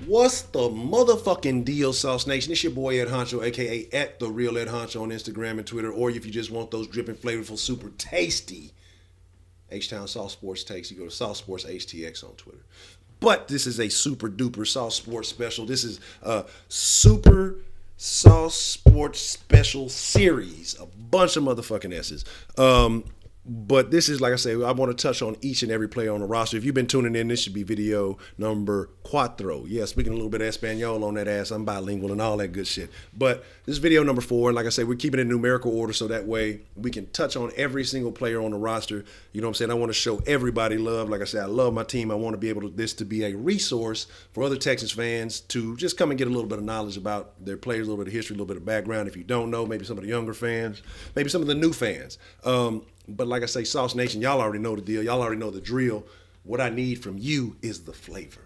What's the motherfucking deal, SauceNation? It's your boy Ed Honcho, aka at the real Ed Honcho on Instagram and Twitter, or if you just want those dripping, flavorful, super tasty HTOWN SPORTS takes, you go to Sauce Sports HTX on Twitter. But this is a super duper Sauce Sports special. This is a super Sauce Sports special series, a bunch of motherfucking S's. But this is, like I say, I want to touch on each and every player on the roster. If you've been tuning in, this should be video number cuatro. Yeah, speaking a little bit of Espanol on that ass. I'm bilingual and all that good shit. But this is video number 4. And like I say, we're keeping it in numerical order so that way we can touch on every single player on the roster. You know what I'm saying? I want to show everybody love. Like I said, I love my team. I want to be able to this to be a resource for other Texans fans to just come and get a little bit of knowledge about their players, a little bit of history, a little bit of background. If you don't know, maybe some of the younger fans, maybe some of the new fans. But like I say, SauceNation, y'all already know the deal. Y'all already know the drill. What I need from you is the flavor.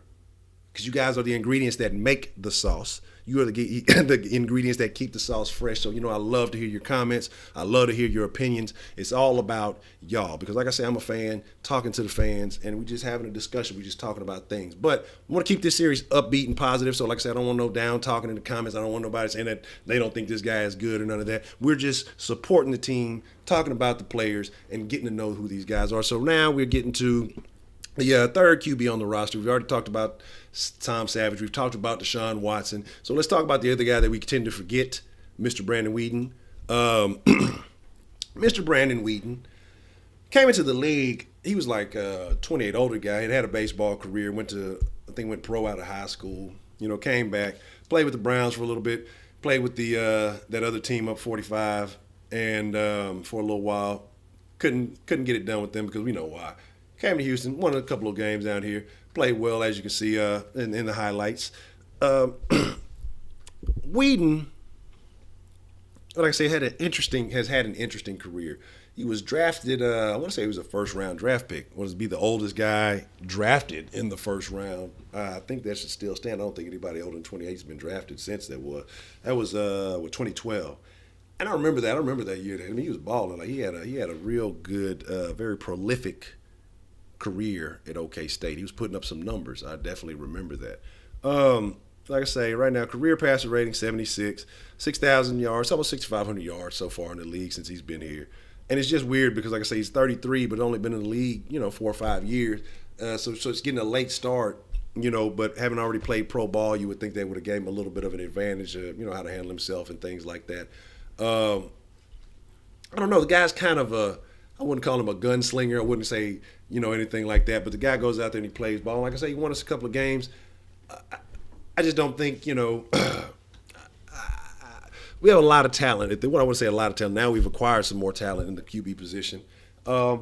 Because you guys are the ingredients that make the sauce. You are the ingredients that keep the sauce fresh. So, you know, I love to hear your comments. I love to hear your opinions. It's all about y'all. Because like I say, I'm a fan, talking to the fans, and we just having a discussion. We're just talking about things. But I want to keep this series upbeat and positive. So like I said, I don't want no down talking in the comments. I don't want nobody saying that they don't think this guy is good or none of that. We're just supporting the team, talking about the players, and getting to know who these guys are. So now we're getting to the third QB on the roster. We've already talked about Tom Savage. We've talked about Deshaun Watson. So let's talk about the other guy that we tend to forget, Mr. Brandon Weeden. Mr. Brandon Weeden came into the league. He was like a 28 older guy. He had a baseball career. Went pro out of high school. You know, came back, played with the Browns for a little bit, played with the that other team up 45, and for a little while, couldn't get it done with them because we know why. Came to Houston, won a couple of games down here, played well, as you can see in the highlights. Weeden, like I say, has had an interesting career. He was drafted, I want to say he was a first-round draft pick. Was to be the oldest guy drafted in the first round. I think that should still stand. I don't think anybody older than 28 has been drafted since that was. That was 2012. And I remember that. I remember that year. I mean, he was balling. Like he had a real good, very prolific career at OK State. He was putting up some numbers. I definitely remember that. Like I say, right now, career passer rating 76, 6,000 yards, almost 6,500 yards so far in the league since he's been here. And it's just weird because, like I say, he's 33, but only been in the league, 4 or 5 years. So it's getting a late start, but having already played pro ball, you would think they would have gave him a little bit of an advantage of, how to handle himself and things like that. I don't know. The guy's kind of I wouldn't call him a gunslinger. I wouldn't say, anything like that. But the guy goes out there and he plays ball. Like I say, he won us a couple of games. I just don't think, we have a lot of talent. What I would say a lot of talent. Now we've acquired some more talent in the QB position. I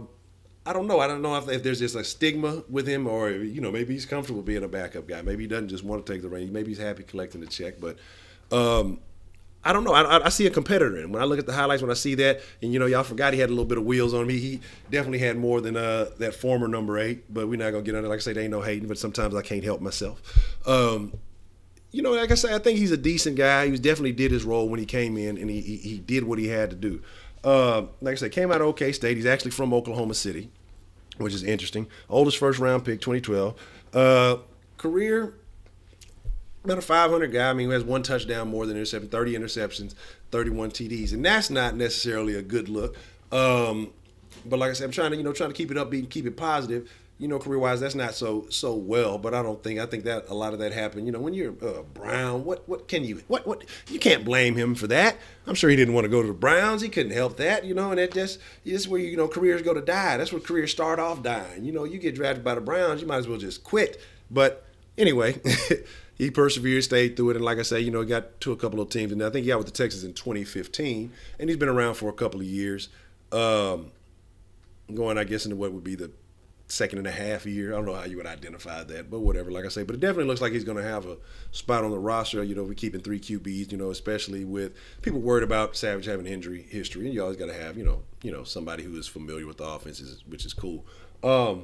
don't know. I don't know if there's just a stigma with him or, maybe he's comfortable being a backup guy. Maybe he doesn't just want to take the reins. Maybe he's happy collecting the check. But I don't know. I see a competitor in him. When I look at the highlights, when I see that, and y'all forgot he had a little bit of wheels on him. He definitely had more than that former number 8. But we're not gonna get on it. Like I say, there ain't no hating. But sometimes I can't help myself. Like I say, I think he's a decent guy. He definitely did his role when he came in, and he did what he had to do. Like I said, came out of OK State. He's actually from Oklahoma City, which is interesting. Oldest first-round pick, 2012. Career. About a 500 guy. I mean, who has 1 touchdown more than interception, 30 interceptions, 31 TDs, and that's not necessarily a good look. But like I said, I'm trying to keep it upbeat and keep it positive. Career-wise, that's not so well. But I think that a lot of that happened. When you're Brown, what can you you can't blame him for that. I'm sure he didn't want to go to the Browns. He couldn't help that. And that's where careers go to die. That's where careers start off dying. You get drafted by the Browns, you might as well just quit. But anyway. He persevered, stayed through it, and like I say, got to a couple of teams. And I think he got with the Texans in 2015, and he's been around for a couple of years. Going, I guess, into what would be the 2.5 year. I don't know how you would identify that, but whatever, like I say. But it definitely looks like he's going to have a spot on the roster. We're keeping 3 QBs, especially with people worried about Savage having injury history. And you always got to have, somebody who is familiar with the offenses, which is cool. Oh,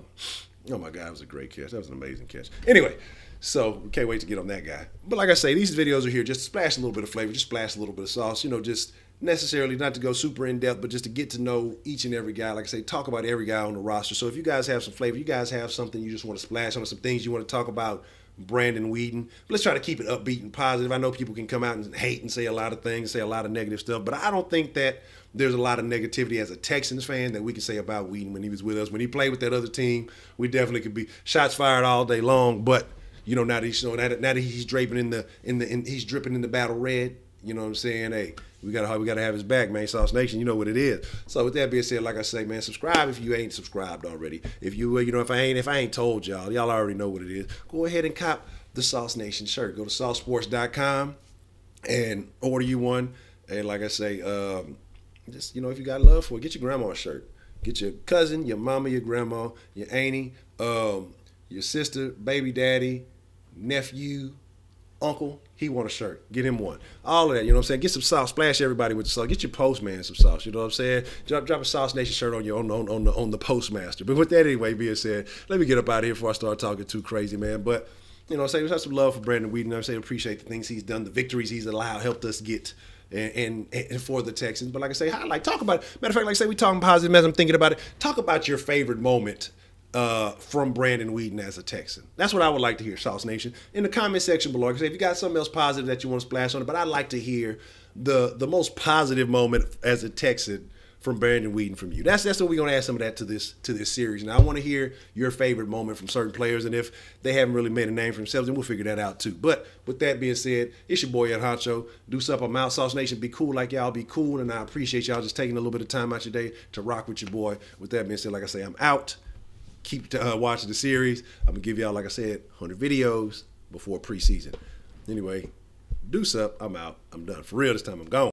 my God, it was a great catch. That was an amazing catch. Anyway. So we can't wait to get on that guy. But like I say, these videos are here just to splash a little bit of flavor, just splash a little bit of sauce, just necessarily not to go super in depth, but just to get to know each and every guy. Like I say, talk about every guy on the roster. So if you guys have some flavor, you guys have something you just want to splash on, some things you want to talk about Brandon Weeden. But let's try to keep it upbeat and positive. I know people can come out and hate and say a lot of things, say a lot of negative stuff, but I don't think that there's a lot of negativity as a Texans fan that we can say about Weeden when he was with us. When he played with that other team, we definitely could be shots fired all day long. But now that he's dripping in the battle red. You know what I'm saying? Hey, we gotta have his back, man. SauceNation, you know what it is. So with that being said, like I say, man, subscribe if you ain't subscribed already. If you if I ain't told y'all already know what it is. Go ahead and cop the SauceNation shirt. Go to SauceSports.com and order you one. And like I say, just if you got love for it, get your grandma a shirt. Get your cousin, your mama, your grandma, your auntie, your sister, baby daddy, nephew, uncle, he want a shirt. Get him one. All of that, you know what I'm saying? Get some sauce. Splash everybody with the sauce. Get your postman some sauce. You know what I'm saying? Drop a SauceNation shirt on the postmaster. But with that anyway being said, let me get up out of here before I start talking too crazy, man. But say we have some love for Brandon Weeden. I'm saying appreciate the things he's done, the victories he's helped us get. And for the Texans. But like I say, talk about it. Matter of fact, like I say, we talking positive as I'm thinking about it. Talk about your favorite moment from Brandon Weeden as a Texan. That's what I would like to hear, SauceNation. In the comment section below. Because if you got something else positive that you want to splash on it, but I'd like to hear the most positive moment as a Texan from Brandon Weeden from you. That's what we're gonna add some of that to this series. Now I want to hear your favorite moment from certain players, and if they haven't really made a name for themselves, then we'll figure that out too. But with that being said, it's your boy Ed Honcho. Deuce up, I'm out. SauceNation, be cool like y'all be cool, and I appreciate y'all just taking a little bit of time out your day to rock with your boy. With that being said, like I say, I'm out. Keep watching the series. I'm gonna give y'all, like I said, 100 videos before preseason. Anyway, deuce up, I'm out. I'm done. For real this time, I'm gone.